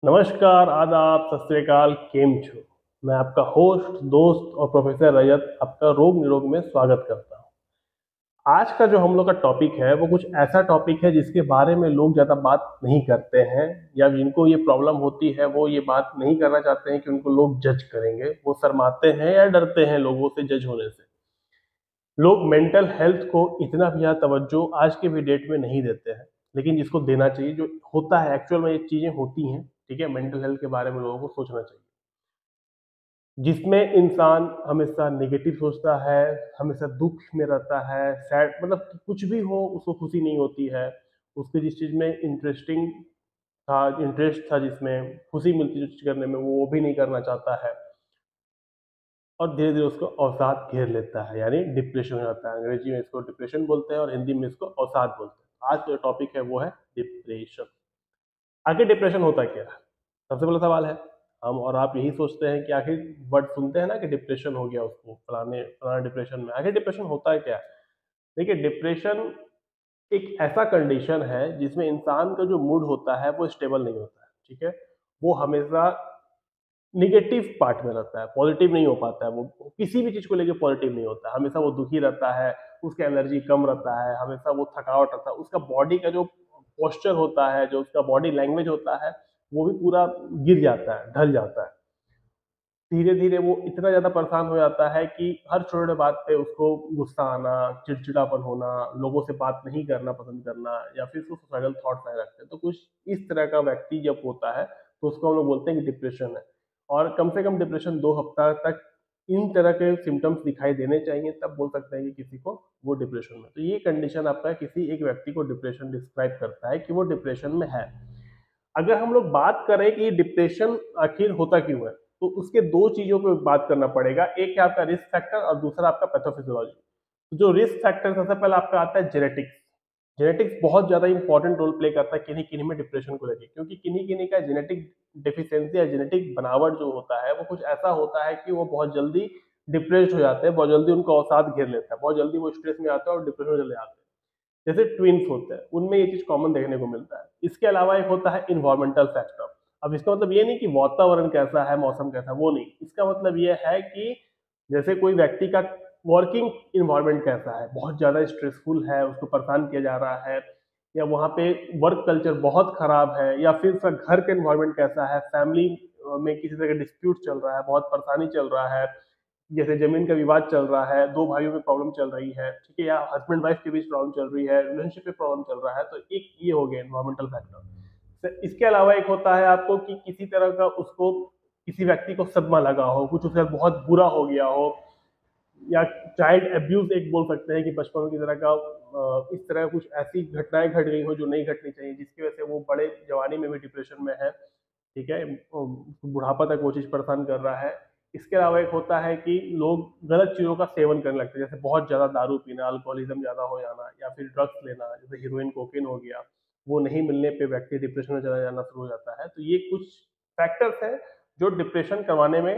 नमस्कार, आदाब, सत श्री अकाल, केम छो? मैं आपका होस्ट, दोस्त और प्रोफेसर रजत आपका रोग निरोग में स्वागत करता हूँ। आज का जो हम लोग का टॉपिक है वो कुछ ऐसा टॉपिक है जिसके बारे में लोग ज़्यादा बात नहीं करते हैं या जिनको ये प्रॉब्लम होती है वो ये बात नहीं करना चाहते हैं कि उनको लोग जज करेंगे। वो शर्माते हैं या डरते हैं लोगों से जज होने से। लोग मेंटल हेल्थ को इतना भी ज़्यादा तवज्जो आज के भी डेट में नहीं देते हैं, लेकिन जिसको देना चाहिए, जो होता है एक्चुअल में ये चीज़ें होती हैं। ठीक है, मेंटल हेल्थ के बारे में लोगों को सोचना चाहिए। जिसमें इंसान हमेशा नेगेटिव सोचता है, हमेशा दुख में रहता है, सैड, मतलब कि कुछ भी हो उसको खुशी नहीं होती है। उसको जिस चीज़ में इंटरेस्ट था, जिसमें खुशी मिलती जो चीज़ करने में, वो भी नहीं करना चाहता है। और धीरे धीरे उसको अवसाद घेर लेता है, यानी डिप्रेशन हो जाता है। अंग्रेजी में इसको डिप्रेशन बोलते हैं और हिंदी में इसको अवसाद बोलते हैं। आज का जो टॉपिक है वो है डिप्रेशन। आखिर डिप्रेशन होता क्या है? सबसे पहला सवाल है। हम और आप यही सोचते हैं कि आखिर वर्ड सुनते हैं ना कि डिप्रेशन हो गया उसको, फलाने फलाना डिप्रेशन में। आखिर डिप्रेशन होता है क्या? देखिए, डिप्रेशन एक ऐसा कंडीशन है जिसमें इंसान का जो मूड होता है वो स्टेबल नहीं होता है। ठीक है, वो हमेशा निगेटिव पार्ट में रहता है, पॉजिटिव नहीं हो पाता है। वो किसी भी चीज को लेके पॉजिटिव नहीं होता है, हमेशा वो दुखी रहता है। उसका एनर्जी कम रहता है, हमेशा वो थकावट रहता है। उसका बॉडी का जो पोस्चर होता है, जो उसका बॉडी लैंग्वेज होता है, वो भी पूरा गिर जाता है, ढल जाता है। धीरे धीरे वो इतना ज्यादा परेशान हो जाता है कि हर छोटे बात पे उसको गुस्सा आना, चिड़चिड़ापन होना, लोगों से बात नहीं करना पसंद करना, या फिर उसको सुसाइडल थॉट्स आने लगते हैं। तो कुछ इस तरह का व्यक्ति जब होता है तो उसको हम लोग बोलते हैं कि डिप्रेशन है। और कम से कम डिप्रेशन 2 हफ्ता तक इन तरह के सिम्टम्स दिखाई देने चाहिए, तब बोल सकते हैं कि किसी को वो डिप्रेशन में। तो ये कंडीशन आपका किसी एक व्यक्ति को डिप्रेशन डिस्क्राइब करता है कि वो डिप्रेशन में है। अगर हम लोग बात करें कि डिप्रेशन आखिर होता क्यों है, तो उसके दो चीजों पे बात करना पड़ेगा। एक है आपका रिस्क फैक्टर और दूसरा आपका पैथोफिजियोलॉजी। जो रिस्क फैक्टर सबसे पहले आपका आता है जेनेटिक्स। जेनेटिक्स बहुत ज्यादा इंपॉर्टेंट रोल प्ले करता है किन्हीं किन्हीं में डिप्रेशन को लेकर, क्योंकि किन्हीं किन्हीं का जेनेटिक डिफिशियंसी या जेनेटिक बनावट जो होता है वो कुछ ऐसा होता है कि वो बहुत जल्दी डिप्रेस्ड हो जाते हैं, बहुत जल्दी उनको अवसाद घेर लेता है, बहुत जल्दी वो स्ट्रेस में आते हैं और डिप्रेशन में चले जाते हैं। जैसे ट्विन्स होते हैं, उनमें ये चीज कॉमन देखने को मिलता है। इसके अलावा एक होता है इन्वायरमेंटल फैक्टर। अब इसका मतलब ये नहीं कि वातावरण कैसा है, मौसम कैसा है, वो नहीं। इसका मतलब ये है कि जैसे कोई व्यक्ति का वर्किंग इन्वायरमेंट कैसा है, बहुत ज्यादा स्ट्रेसफुल है, उसको परेशान किया जा रहा है, या वहाँ पे वर्क कल्चर बहुत खराब है, या फिर उसका घर का इन्वायरमेंट कैसा है, फैमिली में किसी तरह का डिस्प्यूट चल रहा है, बहुत परेशानी चल रहा है, जैसे जमीन का विवाद चल रहा है, दो भाइयों में प्रॉब्लम चल रही है, ठीक है, या हस्बैंड वाइफ के बीच प्रॉब्लम चल रही है, रिलेशनशिप में प्रॉब्लम चल रहा है, तो एक ये हो गया एनवायरमेंटल फैक्टर। इसके अलावा एक होता है आपको कि किसी तरह का उसको, किसी व्यक्ति को सदमा लगा हो, कुछ उसके साथ बहुत बुरा हो गया हो, या चाइल्ड एब्यूज एक बोल सकते हैं कि बचपन की तरह का इस तरह कुछ ऐसी घटनाएं घट गई हो जो नहीं घटनी चाहिए, जिसकी वजह से वो बड़े जवानी में भी डिप्रेशन में है। ठीक है, बुढ़ापा तक वो चीज़ परेशान कर रहा है। इसके अलावा एक होता है कि लोग गलत चीज़ों का सेवन करने लगते हैं, जैसे बहुत ज़्यादा दारू पीना, अल्कोहलिज्म ज़्यादा हो जाना, या फिर ड्रग्स लेना, जैसे हीरोइन, कोकेन हो गया। वो नहीं मिलने पे व्यक्ति डिप्रेशन में चला जाना शुरू हो जाता है। तो ये कुछ फैक्टर्स हैं जो डिप्रेशन करवाने में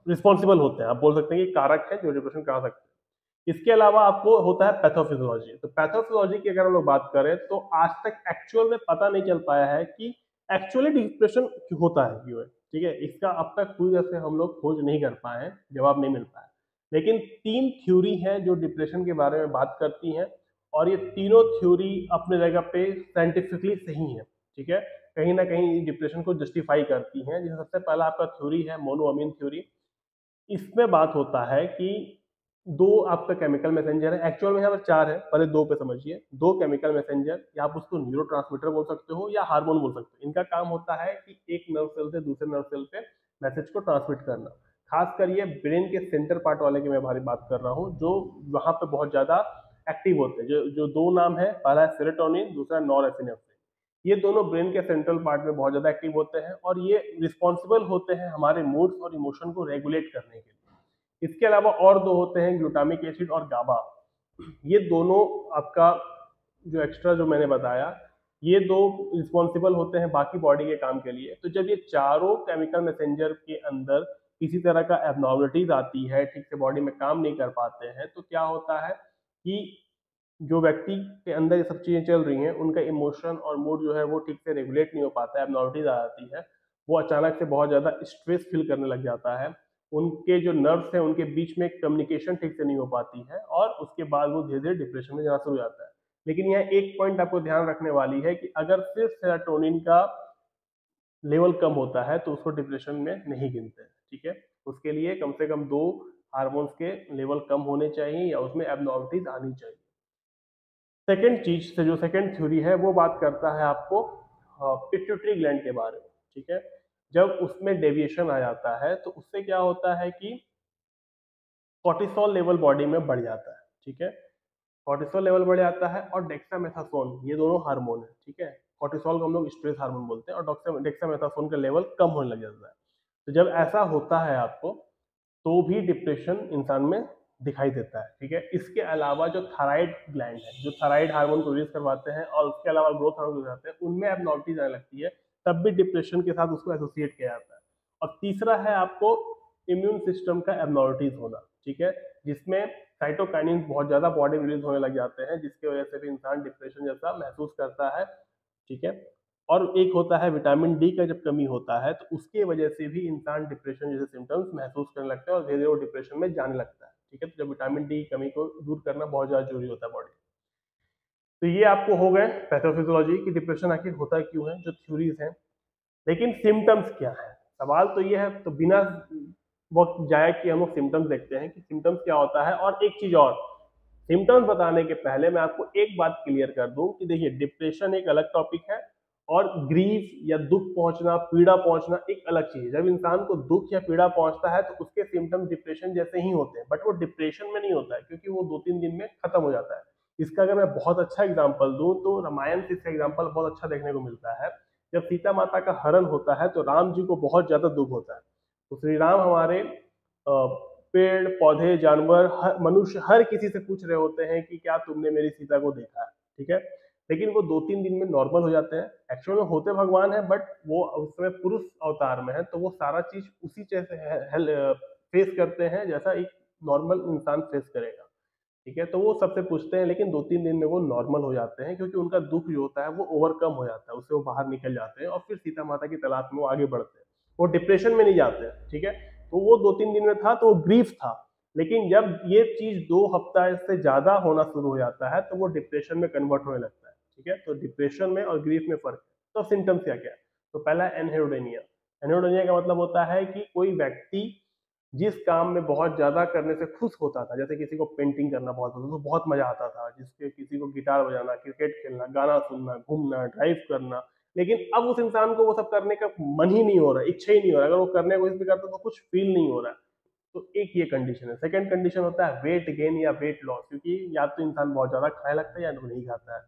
रिस्पॉन्सिबल होते हैं। आप बोल सकते हैं कि कारक है जो डिप्रेशन करा सकते हैं। इसके अलावा आपको होता है पैथोफिजियोलॉजी। तो पैथोफिजियोलॉजी की अगर हम लोग बात करें तो आज तक एक्चुअल में पता नहीं चल पाया है कि एक्चुअली डिप्रेशन होता है क्यों है। ठीक है, इसका अब तक पूरी तरह से हम लोग खोज नहीं कर पाए हैं, जवाब नहीं मिल पाया। लेकिन 3 थ्योरी हैं जो डिप्रेशन के बारे में बात करती हैं, और ये तीनों थ्योरी अपने जगह पे साइंटिफिकली सही है। ठीक है, कहीं ना कहीं डिप्रेशन को जस्टिफाई करती हैं। जैसे सबसे पहला आपका थ्योरी है मोनोअमीन थ्योरी। इसमें बात होता है कि दो आपका केमिकल मैसेंजर है, एक्चुअल में यहाँ पर चार है, पहले दो पे समझिए। दो केमिकल मैसेंजर, या आप उसको न्यूरो बोल सकते हो या हार्मोन बोल सकते हो। इनका काम होता है कि एक नर्व सेल से दूसरे नर्व सेल पे मैसेज को ट्रांसमिट करना। खासकर ये ब्रेन के सेंटर पार्ट वाले की मैं बारी बात कर रहा हूँ, जो वहां पे बहुत ज्यादा एक्टिव होते हैं। जो जो दो नाम है, पहला है सेरोटोनिन, दूसरा नॉरएपिनेफ्रिन। ये दोनों ब्रेन के सेंट्रल पार्ट में बहुत ज्यादा एक्टिव होते हैं, और ये रिस्पॉन्सिबल होते हैं हमारे मूड्स और इमोशन को रेगुलेट करने के लिए। इसके अलावा और दो होते हैं, ग्लूटामिक एसिड और गाबा। ये दोनों आपका जो एक्स्ट्रा जो मैंने बताया, ये दो रिस्पॉन्सिबल होते हैं बाकी बॉडी के काम के लिए। तो जब ये चारों केमिकल मैसेंजर के अंदर किसी तरह का एबनॉर्मलिटीज आती है, ठीक से बॉडी में काम नहीं कर पाते हैं, तो क्या होता है कि जो व्यक्ति के अंदर ये सब चीज़ें चल रही हैं, उनका इमोशन और मूड जो है वो ठीक से रेगुलेट नहीं हो पाता है, एबनॉर्मलिटीज आ जाती है, वो अचानक से बहुत ज़्यादा स्ट्रेस फील करने लग जाता है, उनके जो नर्व्स हैं उनके बीच में कम्युनिकेशन ठीक से नहीं हो पाती है, और उसके बाद वो धीरे धीरे डिप्रेशन में जाना शुरू हो जाता है। लेकिन यह एक पॉइंट आपको ध्यान रखने वाली है कि अगर सिर्फ सेरोटोनिन का लेवल कम होता है तो उसको डिप्रेशन में नहीं गिनते हैं, ठीक है। उसके लिए कम से कम 2 हार्मोन्स के लेवल कम होने चाहिए या उसमें एबनॉर्मलिटीज आनी चाहिए। सेकंड चीज से जो सेकंड थ्योरी है वो बात करता है आपको पिट्यूटरी ग्लैंड के बारे में, ठीक है। जब उसमें डेविएशन आ जाता है तो उससे क्या होता है कि कॉर्टिसोल लेवल बॉडी में बढ़ जाता है, ठीक है। कॉर्टिसोल लेवल बढ़ जाता है और डेक्सामेथासोन, ये दोनों हार्मोन है, ठीक है। कॉर्टिसोल को हम लोग स्ट्रेस हार्मोन बोलते हैं और डेक्सामेथासोन का लेवल कम होने लग जाता है। तो जब ऐसा होता है आपको, तो भी डिप्रेशन इंसान में दिखाई देता है, ठीक है। इसके अलावा जो थायराइड ग्लैंड है, जो थायराइड हार्मोन को रिलीज करवाते हैं और उसके अलावा ग्रोथ हार्मोन जाते हैं, उनमें एबनॉर्मलिटीज आने लगती है, तब भी डिप्रेशन के साथ उसको एसोसिएट किया जाता है। और तीसरा है आपको इम्यून सिस्टम का एबनॉर्मलिटीज होना, ठीक है, जिसमें साइटोकाइनिन बहुत ज्यादा बॉडी में रिलीज होने लग जाते हैं, जिसकी वजह से भी इंसान डिप्रेशन जैसा महसूस करता है, ठीक है। और एक होता है विटामिन डी का जब कमी होता है तो उसकी वजह से भी इंसान डिप्रेशन जैसे सिम्टम्स महसूस करने लगता है और धीरे धीरे वो डिप्रेशन में जाने लगता है, ठीक है। तो जब विटामिन डी की कमी को दूर करना बहुत ज़्यादा जरूरी होता है बॉडी। तो ये आपको हो गए पैथोफिजियोलॉजी की डिप्रेशन आखिर होता क्यों है, जो थ्योरीज हैं। लेकिन सिम्टम्स क्या है, सवाल तो ये है, तो बिना वक्त जाए कि हम लोग सिम्टम्स देखते हैं कि सिम्टम्स क्या होता है। और एक चीज और, सिम्टम्स बताने के पहले मैं आपको एक बात क्लियर कर दूं कि देखिए डिप्रेशन एक अलग टॉपिक है और ग्रीफ या दुख पहुंचना, पीड़ा पहुंचना एक अलग चीज है। जब इंसान को दुख या पीड़ा पहुंचता है तो उसके सिम्टम्स डिप्रेशन जैसे ही होते हैं, बट वो डिप्रेशन में नहीं होता है क्योंकि वो 2-3 दिन में खत्म हो जाता है। इसका अगर मैं बहुत अच्छा एग्जाम्पल दूं तो रामायण से इसका एग्जाम्पल बहुत अच्छा देखने को मिलता है। जब सीता माता का हरण होता है तो राम जी को बहुत ज्यादा दुख होता है। तो श्री राम हमारे पेड़ पौधे जानवर मनुष्य हर किसी से पूछ रहे होते हैं कि क्या तुमने मेरी सीता को देखा है, ठीक है। लेकिन वो 2-3 दिन में नॉर्मल हो जाते हैं। एक्चुअल में होते भगवान है, बट वो उस समय पुरुष अवतार में है, तो वो सारा चीज उसी जैसे फेस करते हैं जैसा एक नॉर्मल इंसान फेस करेगा, ठीक है। तो वो सबसे पूछते हैं, लेकिन 2-3 दिन में वो नॉर्मल हो जाते हैं क्योंकि उनका दुख जो होता है वो ओवरकम हो जाता है, उससे वो बाहर निकल जाते हैं और फिर सीता माता की तलाश में वो आगे बढ़ते हैं। वो डिप्रेशन में नहीं जाते हैं, ठीक है। तो वो 2-3 दिन में था तो वो ग्रीफ था। लेकिन जब ये चीज 2 हफ्ता से ज्यादा होना शुरू हो जाता है तो वो डिप्रेशन में कन्वर्ट होने लगता है, ठीक है। तो डिप्रेशन में और ग्रीफ में फर्क है। तो सिम्टम्स क्या क्या है, तो पहला एनहेडोनिया। एनहेडोनिया का मतलब होता है कि कोई व्यक्ति जिस काम में बहुत ज्यादा करने से खुश होता था, जैसे किसी को पेंटिंग करना बहुत पसंद, तो बहुत मजा आता था, जिसके किसी को गिटार बजाना, क्रिकेट खेलना, गाना सुनना, घूमना, ड्राइव करना, लेकिन अब उस इंसान को वो सब करने का मन ही नहीं हो रहा, इच्छा ही नहीं हो रहा। अगर वो करने की कोशिश भी करता तो कुछ फील नहीं हो रहा। तो एक ये कंडीशन है। सेकंड कंडीशन होता है वेट गेन या वेट लॉस, क्योंकि या तो इंसान बहुत ज्यादा खाने लगता है या तो नहीं खाता है।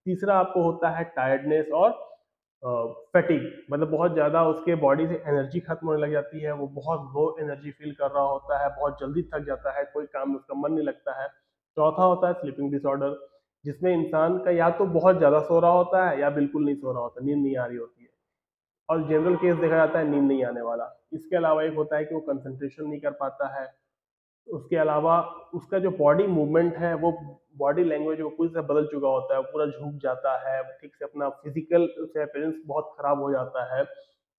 तीसरा आपको होता है टायर्डनेस और फैटिग, मतलब बहुत ज़्यादा उसके बॉडी से एनर्जी खत्म होने लग जाती है, वो बहुत लो एनर्जी फील कर रहा होता है, बहुत जल्दी थक जाता है, कोई काम में उसका मन नहीं लगता है। चौथा होता है स्लीपिंग डिसऑर्डर, जिसमें इंसान का या तो बहुत ज़्यादा सो रहा होता है या बिल्कुल नहीं सो रहा होता, नींद नहीं आ रही होती है। और जनरल केस देखा जाता है नींद नहीं आने वाला। इसके अलावा एक होता है कि वो कंसंट्रेशन नहीं कर पाता है। उसके अलावा उसका जो बॉडी मूवमेंट है, वो बॉडी लैंग्वेज वो पूरी तरह बदल चुका होता है, पूरा झुक जाता है, ठीक से अपना फिजिकल अपीयरेंस बहुत खराब हो जाता है।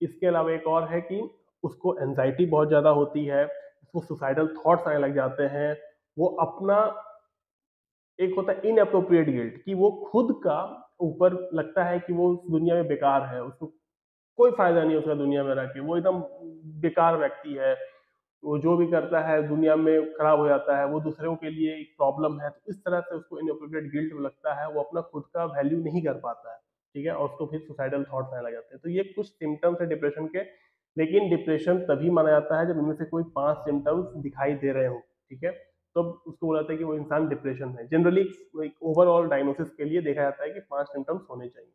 इसके अलावा एक और है कि उसको एंजाइटी बहुत ज़्यादा होती है, उसको सुसाइडल थॉट्स आने लग जाते हैं। वो अपना एक होता है इनअप्रोप्रिएट गिल्ट, कि वो खुद का ऊपर लगता है कि वो उस दुनिया में बेकार है, उसको कोई फायदा नहीं है उसका दुनिया में रह के, वो एकदम बेकार व्यक्ति है, वो जो भी करता है दुनिया में खराब हो जाता है, वो दूसरों के लिए एक प्रॉब्लम है। तो इस तरह से उसको इनअप्रोप्रिएट गिल्ट लगता है, वो अपना खुद का वैल्यू नहीं कर पाता है, ठीक है। और उसको फिर सुसाइडल थॉट्स आने लग जाते हैं। तो ये कुछ सिम्टम्स है डिप्रेशन के। लेकिन डिप्रेशन तभी माना जाता है जब इनमें से कोई 5 सिम्टम्स दिखाई दे रहे हो, ठीक है। तो उसको बोला जाता है कि वो इंसान डिप्रेशन है। जनरली एक ओवरऑल डायग्नोसिस के लिए देखा जाता है कि 5 सिम्टम्स होने चाहिए।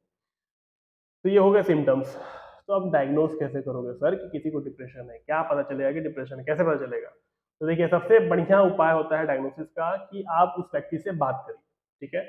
तो ये हो गए सिम्टम्स। तो अब डायग्नोस कैसे करोगे सर कि किसी को डिप्रेशन है, क्या पता चलेगा कि डिप्रेशन है, कैसे पता चलेगा? तो देखिए सबसे बढ़िया उपाय होता है डायग्नोसिस का कि आप उस व्यक्ति से बात करिए, ठीक है।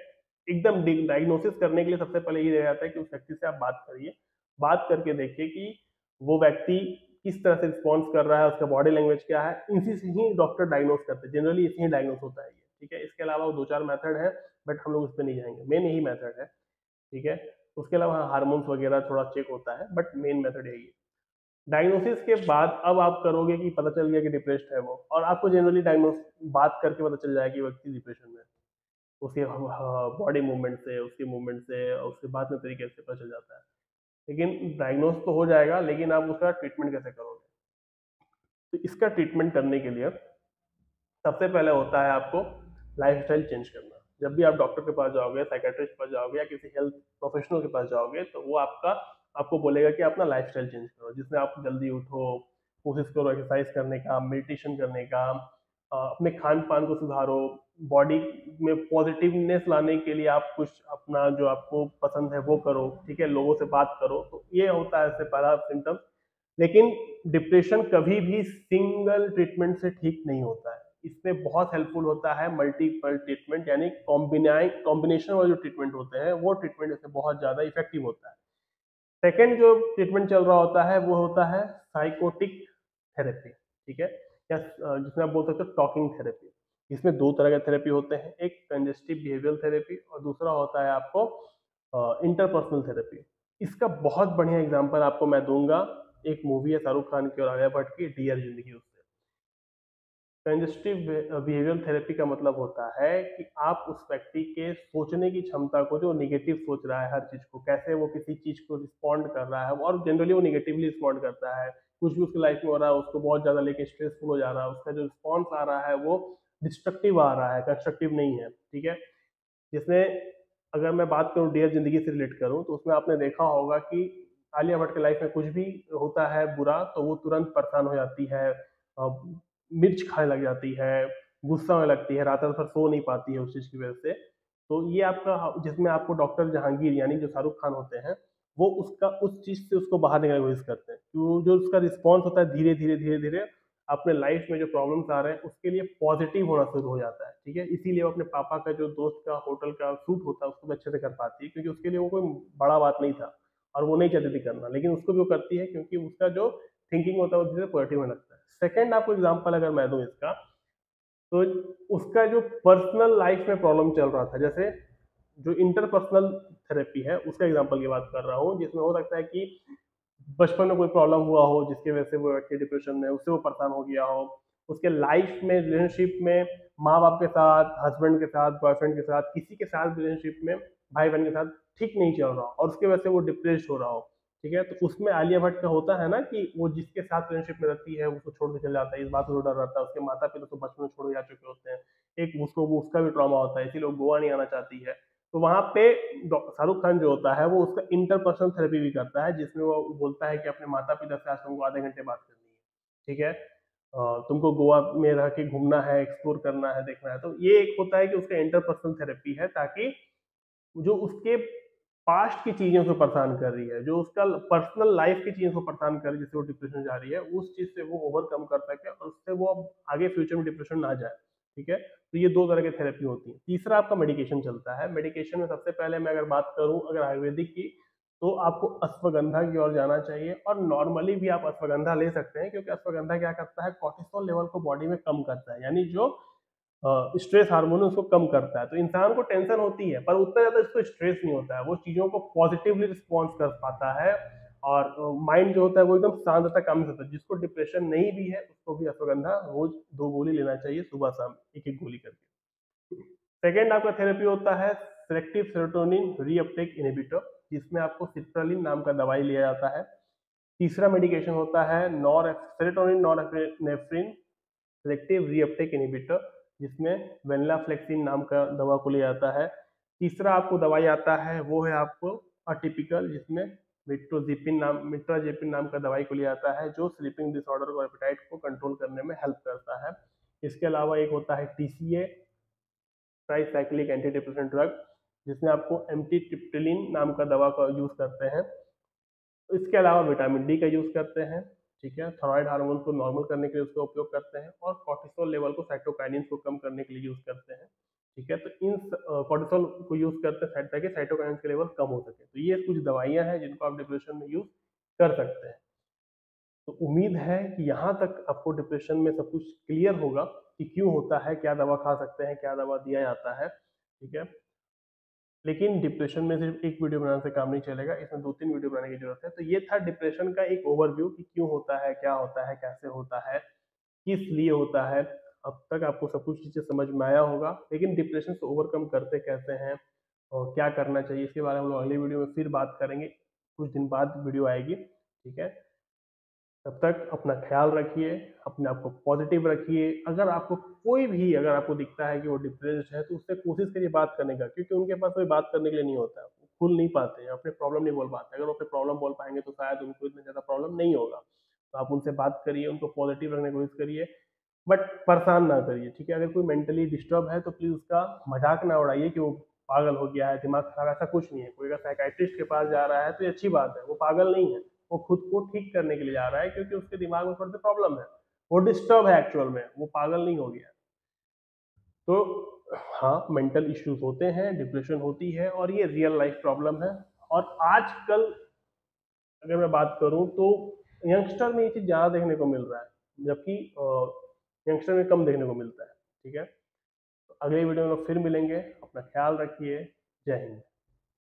एकदम डायग्नोसिस करने के लिए सबसे पहले ये देखा जाता है कि उस व्यक्ति से आप बात करिए। बात करके देखिए कि वो व्यक्ति किस तरह से रिस्पॉन्स कर रहा है, उसका बॉडी लैंग्वेज क्या है। इसी से ही डॉक्टर डायग्नोस करते हैं, जनरली इसी ही डायग्नोस होता है ये, ठीक है। इसके अलावा 2-4 मेथड है, बट हम लोग उस पर नहीं जाएंगे, मेन यही मेथड है, ठीक है। उसके अलावा हार्मोन्स वगैरह थोड़ा चेक होता है, बट मेन मेथड यही है। डायग्नोसिस के बाद अब आप करोगे कि पता चल गया कि डिप्रेस्ड है वो, और आपको जनरली डायग्नोस बात करके पता चल जाएगा कि व्यक्ति डिप्रेशन में है। उसके बॉडी मूवमेंट से, उसके मूवमेंट से, और उसके बात के तरीके से पता चल जाता है। लेकिन डायग्नोस तो हो जाएगा, लेकिन आप उसका ट्रीटमेंट कैसे करोगे? तो इसका ट्रीटमेंट करने के लिए सबसे पहले होता है आपको लाइफस्टाइल चेंज करना। जब भी आप डॉक्टर के पास जाओगे, साइकेट्रिस्ट के पास जाओगे, या किसी हेल्थ प्रोफेशनल के पास जाओगे, तो वो आपको बोलेगा कि अपना लाइफस्टाइल चेंज करो, जिसमें आप जल्दी उठो, कोशिश करो एक्सरसाइज करने का, मेडिटेशन करने का, अपने खान पान को सुधारो, बॉडी में पॉजिटिवनेस लाने के लिए आप कुछ अपना जो आपको पसंद है वो करो, ठीक है, लोगों से बात करो। तो ये होता है इससे पहला सिम्टम्स। लेकिन डिप्रेशन कभी भी सिंगल ट्रीटमेंट से ठीक नहीं होता है, इसमें बहुत हेल्पफुल होता है मल्टीपल ट्रीटमेंट, यानी कॉम्बिनेशन वाले जो ट्रीटमेंट होते हैं वो ट्रीटमेंट इससे बहुत ज़्यादा इफेक्टिव होता है। सेकेंड जो ट्रीटमेंट चल रहा होता है वो होता है साइकोटिक थेरेपी, ठीक है, या जिसमें आप बोल सकते हो टॉकिंग थेरेपी। इसमें दो तरह के थेरेपी होते हैं, एक कंजेस्टिव बिहेवियरल थेरेपी और दूसरा होता है आपको इंटरपर्सनल थेरेपी। इसका बहुत बढ़िया एग्जांपल आपको मैं दूंगा, एक मूवी है शाहरुख खान की और आलिया भट्ट की, डियर जिंदगी। उससे कंजेस्टिव बिहेवियरल थेरेपी का मतलब होता है कि आप उस व्यक्ति के सोचने की क्षमता को, जो निगेटिव सोच रहा है हर चीज को, कैसे वो किसी चीज को रिस्पॉन्ड कर रहा है, और जनरली वो निगेटिवली रिस्पॉन्ड करता है, कुछ भी उसकी लाइफ में हो रहा है उसको बहुत ज्यादा लेके स्ट्रेसफुल हो जा रहा है, उसका जो रिस्पॉन्स आ रहा है वो डिस्ट्रक्टिव आ रहा है, कंस्ट्रक्टिव नहीं है, ठीक है। जिसमें अगर मैं बात करूँ डियर जिंदगी से रिलेट करूँ, तो उसमें आपने देखा होगा कि आलिया भट्ट के लाइफ में कुछ भी होता है बुरा तो वो तुरंत परेशान हो जाती है, मिर्च खाने लग जाती है, गुस्सा होने लगती है, रात रात भर सो नहीं पाती है उस चीज़ की वजह से। तो ये आपका, जिसमें आपको डॉक्टर जहांगीर यानी जो शाहरुख खान होते हैं, वो उसका उस चीज़ से उसको बाहर निकलने की कोशिश करते हैं कि वो जो उसका रिस्पॉन्स होता है धीरे धीरे धीरे धीरे अपने लाइफ में जो प्रॉब्लम्स आ रहे हैं उसके लिए पॉजिटिव होना शुरू हो जाता है, ठीक है। इसीलिए वो अपने पापा का जो दोस्त का होटल का शूट होता है उसको भी अच्छे से कर पाती है, क्योंकि उसके लिए वो कोई बड़ा बात नहीं था और वो नहीं चाहती थी करना, लेकिन उसको भी वो करती है क्योंकि उसका जो थिंकिंग होता है वो धीरे पॉजिटिव में लगता है। सेकेंड आपको एग्जाम्पल अगर मैं दूं इसका, तो उसका जो पर्सनल लाइफ में प्रॉब्लम चल रहा था, जैसे जो इंटरपर्सनल थेरेपी है उसका एग्जांपल की बात कर रहा हूँ, जिसमें हो सकता है कि बचपन में कोई प्रॉब्लम हुआ हो जिसकी वजह से वो व्यक्ति डिप्रेशन में, उससे वो परेशान हो गया हो, उसके लाइफ में रिलेशनशिप में माँ बाप के साथ, हस्बैंड के साथ, बॉयफ्रेंड के साथ, किसी के साथ रिलेशनशिप में, भाई बहन के साथ ठीक नहीं चल रहा और उसकी वजह से वो डिप्रेस्ड हो रहा हो, ठीक है। तो उसमें आलिया भट्ट का होता है ना कि वो जिसके साथ रिलेशनशिप में रहती है उसको छोड़ के चल जाता है, इस बात से डर रहता है, उसके माता पिता तो बचपन में छोड़ के जा चुके होते हैं, एक उसको वो उसका भी ट्रॉमा होता है, इसीलिए वो गोवा नहीं आना चाहती है। तो वहां पे शाहरुख खान जो होता है वो उसका इंटरपर्सनल थेरेपी भी करता है, जिसमें वो बोलता है कि अपने माता पिता से आज तुमको आधे घंटे बात करनी है, ठीक है, तुमको गोवा में रह के घूमना है, एक्सप्लोर करना है, देखना है। तो ये एक होता है कि उसका इंटरपर्सनल थेरेपी है, ताकि जो उसके पास्ट की चीजों को परेशान कर रही है, जो उसका पर्सनल लाइफ की चीजों को परेशान कर रही है, जिससे वो डिप्रेशन जा रही है, उस चीज से वो ओवरकम कर सके और उससे वो अब आगे फ्यूचर में डिप्रेशन ना जाए, ठीक है। तो ये दो तरह की थेरेपी होती है। तीसरा आपका मेडिकेशन चलता है। मेडिकेशन में सबसे पहले मैं अगर बात करूं अगर आयुर्वेदिक की, तो आपको अश्वगंधा की ओर जाना चाहिए, और नॉर्मली भी आप अश्वगंधा ले सकते हैं, क्योंकि अश्वगंधा क्या करता है, कॉर्टिसोल लेवल को बॉडी में कम करता है, यानी जो स्ट्रेस हार्मोन है उसको कम करता है। तो इंसान को टेंशन होती है पर उतना ज्यादा इसको स्ट्रेस नहीं होता है, वो चीजों को पॉजिटिवली रिस्पॉन्स कर पाता है, और माइंड जो होता है वो एकदम शांत रहता है, काम होता है। जिसको डिप्रेशन नहीं भी है उसको भी अश्वगंधा रोज 2 गोली लेना चाहिए, सुबह शाम एक एक गोली करके। सेकेंड आपका थेरेपी होता है सेलेक्टिव सेरोटोनिन रीअपटेक इनहिबिटर, जिसमें आपको सिट्रालिन नाम का दवाई लिया जाता है। तीसरा मेडिकेशन होता है nor serotonin norepinephrine selective reuptake inhibitor, जिसमें वेनिलाफ्लेक्सिन नाम का दवा को लिया जाता है। तीसरा आपको दवाई आता है वो है आपको अटिपिकल, जिसमें मिट्राजेपिन नाम का दवाई को लिया जाता है, जो स्लीपिंग डिसऑर्डर और एपेटाइट को कंट्रोल करने में हेल्प करता है। इसके अलावा एक होता है TCA tricyclic anti depression drug, जिसमें आपको एम्टीट्रिप्टिलिन नाम का दवा का यूज करते हैं। इसके अलावा विटामिन डी का यूज करते हैं, ठीक है, थायराइड हार्मोन को नॉर्मल करने के लिए उसका उपयोग करते हैं, और कॉर्टिसोल लेवल को साइटोकाइनिन को कम करने के लिए यूज करते हैं, ठीक है। तो इन कॉर्टिसोल को यूज करते हैं ताकि साइटोकाइनिन के लेवल कम हो सके। तो ये कुछ दवाइयां हैं जिनको आप डिप्रेशन में यूज कर सकते हैं। तो उम्मीद है कि यहाँ तक आपको डिप्रेशन में सब कुछ क्लियर होगा कि क्यों होता है, क्या दवा खा सकते हैं, क्या दवा दिया जाता है, ठीक है। लेकिन डिप्रेशन में सिर्फ एक वीडियो बनाने से काम नहीं चलेगा, इसमें 2-3 वीडियो बनाने की जरूरत है। तो ये था डिप्रेशन का एक ओवरव्यू कि क्यों होता है, क्या होता है, कैसे होता है, किस लिए होता है। अब तक आपको सब कुछ चीज़ें समझ में आया होगा, लेकिन डिप्रेशन से ओवरकम करते कैसे हैं और क्या करना चाहिए, इसके बारे में हम लोग अगली वीडियो में फिर बात करेंगे। कुछ दिन बाद वीडियो आएगी, ठीक है। तब तक अपना ख्याल रखिए, अपने आप को पॉजिटिव रखिए। अगर आपको कोई भी अगर आपको दिखता है कि वो डिप्रेस्ड है, तो उससे कोशिश करिए बात करने का, क्योंकि उनके पास कोई बात करने के लिए नहीं होता है। वो खुल नहीं पाते हैं, अपने प्रॉब्लम नहीं बोल पाते। अगर वो अपने प्रॉब्लम बोल पाएंगे तो शायद उनको इतना ज़्यादा प्रॉब्लम नहीं होगा। तो आप उनसे बात करिए, उनको पॉजिटिव रखने की कोशिश करिए, बट परेशान ना करिए, ठीक है। अगर कोई मेंटली डिस्टर्ब है तो प्लीज़ उसका मजाक ना उड़ाइए कि वो पागल हो गया है, दिमाग खराब है, ऐसा कुछ नहीं है। कोई अगर साइकाइट्रिस्ट के पास जा रहा है तो ये अच्छी बात है, वो पागल नहीं है। वो खुद को ठीक करने के लिए जा रहा है, क्योंकि उसके दिमाग में थोड़ी सी प्रॉब्लम है, वो डिस्टर्ब है एक्चुअल में, वो पागल नहीं हो गया। तो हाँ, मेंटल इश्यूज होते हैं, डिप्रेशन होती है, और ये रियल लाइफ प्रॉब्लम है। और आजकल अगर मैं बात करूं तो यंगस्टर में ये चीज़ ज़्यादा देखने को मिल रहा है, जबकि यंगस्टर में कम देखने को मिलता है, ठीक है। तो अगले वीडियो में लोग फिर मिलेंगे, अपना ख्याल रखिए। जय हिंद।